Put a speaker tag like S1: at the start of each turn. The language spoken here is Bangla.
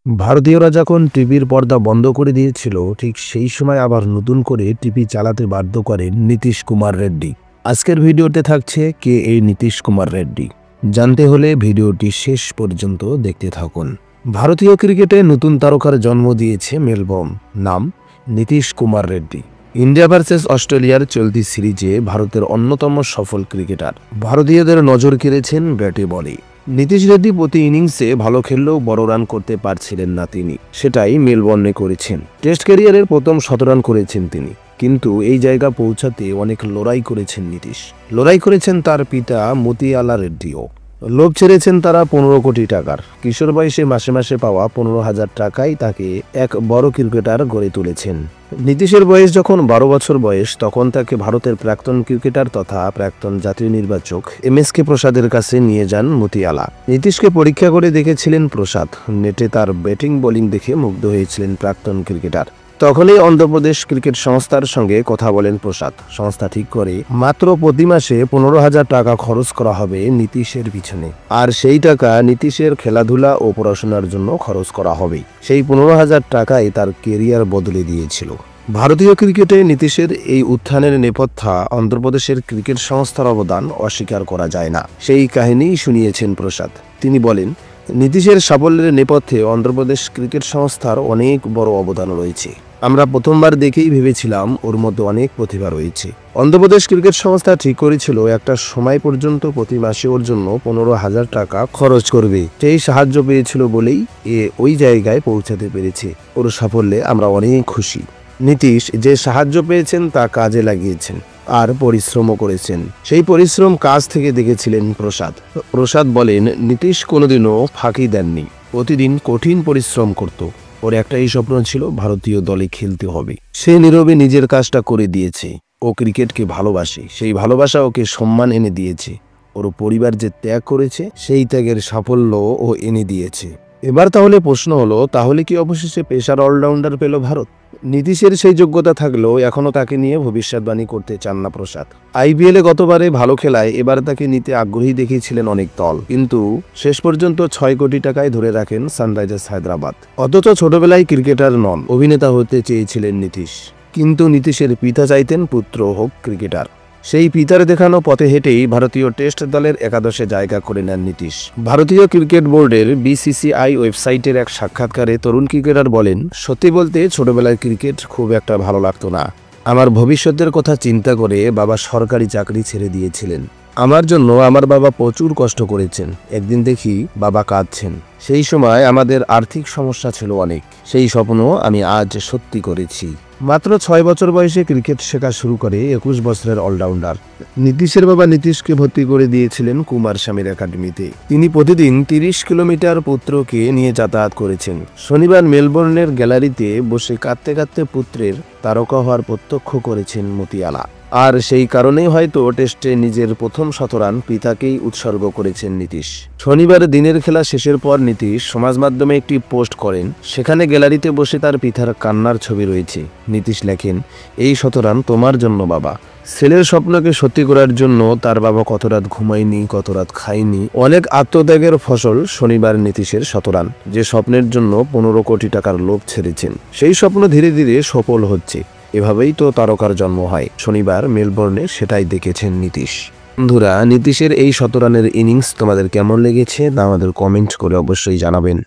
S1: ভারতীয়রা যখন টিভির পর্দা বন্ধ করে দিয়েছিল, ঠিক সেই সময় আবার নতুন করে টিভি চালাতে বাধ্য করেন নীতিশ কুমার রেড্ডি। আজকের ভিডিওতে থাকছে কে এই নীতিশ কুমার রেড্ডি। জানতে হলে ভিডিওটি শেষ পর্যন্ত দেখতে থাকুন। ভারতীয় ক্রিকেটে নতুন তারকার জন্ম দিয়েছে মেলবোর্ন, নাম নীতিশ কুমার রেড্ডি। ইন্ডিয়া ভার্সেস অস্ট্রেলিয়ার চলতি সিরিজে ভারতের অন্যতম সফল ক্রিকেটার। ভারতীয়দের নজর কেড়েছেন ব্যাটে বলে। নীতিশ রেড্ডি প্রতি ইনিংসে ভালো খেললেও বড় রান করতে পারছিলেন না তিনি, সেটাই মেলবোর্নে করেছেন। টেস্ট ক্যারিয়ারের প্রথম ১৭ রান করেছেন তিনি, কিন্তু এই জায়গা পৌঁছাতে অনেক লড়াই করেছেন নীতিশ। লড়াই করেছেন তার পিতা মতিয়ালা রেড্ডিও। লোভ ছেড়েছেন তারা ১৫ কোটি টাকার। কিশোর বয়সে মাসে মাসে পাওয়া ১৫,০০০ টাকায় তাকে এক বড় ক্রিকেটার গড়ে তুলেছেন। নীতিশের বয়স যখন ১২ বছর বয়স, তখন তাকে ভারতের প্রাক্তন ক্রিকেটার তথা প্রাক্তন জাতীয় নির্বাচক MSK প্রসাদের কাছে নিয়ে যান মতিয়ালা। নীতিশকে পরীক্ষা করে দেখেছিলেন প্রসাদ। নেটে তার ব্যাটিং বোলিং দেখে মুগ্ধ হয়েছিলেন প্রাক্তন ক্রিকেটার। তখনই অন্ধ্রপ্রদেশ ক্রিকেট সংস্থার সঙ্গে কথা বলেন প্রসাদ। সংস্থা ঠিক করে মাত্র প্রতি মাসে ১৫,০০০ টাকা খরচ করা হবে নীতিশের পিছনে, আর সেই টাকা নীতিশের খেলাধুলা ও পড়াশোনার জন্য খরচ করা হবে। সেই ১৫,০০০ টাকায় তার কেরিয়ার বদলে দিয়েছিল। ভারতীয় ক্রিকেটে নীতিশের এই উত্থানের নেপথ্যে অন্ধ্রপ্রদেশের ক্রিকেট সংস্থার অবদান অস্বীকার করা যায় না। সেই কাহিনীই শুনিয়েছেন প্রসাদ। তিনি বলেন, নীতিশের সাফল্যের নেপথ্যে অন্ধ্রপ্রদেশ ক্রিকেট সংস্থার অনেক বড় অবদান রয়েছে। আমরা প্রথমবার দেখেই ভেবেছিলাম ওর মধ্যে অনেক প্রতিভা রয়েছে। অন্ধ্রপ্রদেশ ক্রিকেট সংস্থা ঠিক করেছিল একটা সময় পর্যন্ত প্রতি মাসে ওর জন্য ১৫,০০০ টাকা খরচ করবে। সেই সাহায্য পেয়েছিল বলেই ওই জায়গায় পৌঁছাতে পেরেছে। ওর সাফল্যে আমরা অনেক খুশি। নীতিশ যে সাহায্য পেয়েছেন তা কাজে লাগিয়েছেন আর পরিশ্রমও করেছেন। সেই পরিশ্রম কাজ থেকে দেখেছিলেন প্রসাদ। প্রসাদ বলেন, নীতিশ কোনোদিনও ফাঁকি দেননি, প্রতিদিন কঠিন পরিশ্রম করত। ওর একটাই স্বপ্ন ছিল, ভারতীয় দলে খেলতে হবে। সে নীরবে নিজের কাজটা করে দিয়েছে। ও ক্রিকেটকে ভালোবাসে, সেই ভালোবাসা ওকে সম্মান এনে দিয়েছে। ওর পরিবার যে ত্যাগ করেছে, সেই ত্যাগের সাফল্য ও এনে দিয়েছে। এবার তাহলে প্রশ্ন হলো, তাহলে কি অবশেষে পেসার অলরাউন্ডার পেল ভারত? নীতিশের সেই যোগ্যতা থাকলেও এখনও তাকে নিয়ে ভবিষ্যৎবাণী করতে চান না প্রসাদ। IPL-এ গতবারে ভালো খেলায় এবার তাকে নিতে আগ্রহী দেখিয়েছিলেন অনেক দল, কিন্তু শেষ পর্যন্ত ৬ কোটি টাকায় ধরে রাখেন সানরাইজার্স হায়দ্রাবাদ। অথচ ছোটবেলায় ক্রিকেটার নন, অভিনেতা হতে চেয়েছিলেন নীতিশ। কিন্তু নীতিশের পিতা চাইতেন পুত্র হোক ক্রিকেটার। সেই পিতার দেখানো পথে হেঁটেই ভারতীয় টেস্ট দলের একাদশে জায়গা করে নেন নীতিশ। ভারতীয় ক্রিকেট বোর্ডের BCCI ওয়েবসাইটের এক সাক্ষাৎকারে তরুণ ক্রিকেটার বলেন, সত্যি বলতে ছোটবেলায় ক্রিকেট খুব একটা ভালো লাগতো না। আমার ভবিষ্যতের কথা চিন্তা করে বাবা সরকারি চাকরি ছেড়ে দিয়েছিলেন। আমার জন্য আমার বাবা প্রচুর কষ্ট করেছেন। একদিন দেখি বাবা কাঁদছেন। সেই সময় আমাদের আর্থিক সমস্যা ছিল অনেক। সেই স্বপ্ন আমি আজ সত্যি করেছি। মাত্র ৬ বছর বয়সে ক্রিকেট শেখা শুরু করে ২১ বছরের অলরাউন্ডার। নীতিশের বাবা নীতিশকে ভর্তি করে দিয়েছিলেন কুমার স্বামীর একাডেমিতে। তিনি প্রতিদিন ৩০ কিলোমিটার পুত্রকে নিয়ে যাতায়াত করেছেন। শনিবার মেলবোর্নের গ্যালারিতে বসে কাঁদতে কাঁদতে পুত্রের তারকা হওয়ার প্রত্যক্ষ করেছেন মতিয়ালা। আর সেই কারণেই হয়তো টেস্টে নিজের প্রথম ১০০ রান পিতাকেই উৎসর্গ করেছেন নীতিশ। শনিবার দিনের খেলা শেষের পর নীতিশ সমাজ মাধ্যমে একটি পোস্ট করেন। সেখানে গ্যালারিতে বসে তার পিতার কান্নার ছবি রয়েছে। নীতিশ লেখেন, এই ১০০ রান তোমার জন্য বাবা। ছেলের স্বপ্নকে সত্যি করার জন্য তার বাবা কত রাত ঘুমায়নি, কত রাত খায়নি। অনেক আত্মত্যাগের ফসল শনিবার নীতিশের ১০০ রান। যে স্বপ্নের জন্য ১৫ কোটি টাকার লোভ ছেড়েছেন, সেই স্বপ্ন ধীরে ধীরে সফল হচ্ছে। এভাবেই তো তারকার জন্ম হয়। শনিবার মেলবোর্নে সেটাই দেখেছেন নীতিশ। বন্ধুরা, নীতিশের এই ১০০ রানের ইনিংস তোমাদের কেমন লেগেছে তা আমাদের কমেন্ট করে অবশ্যই জানাবেন।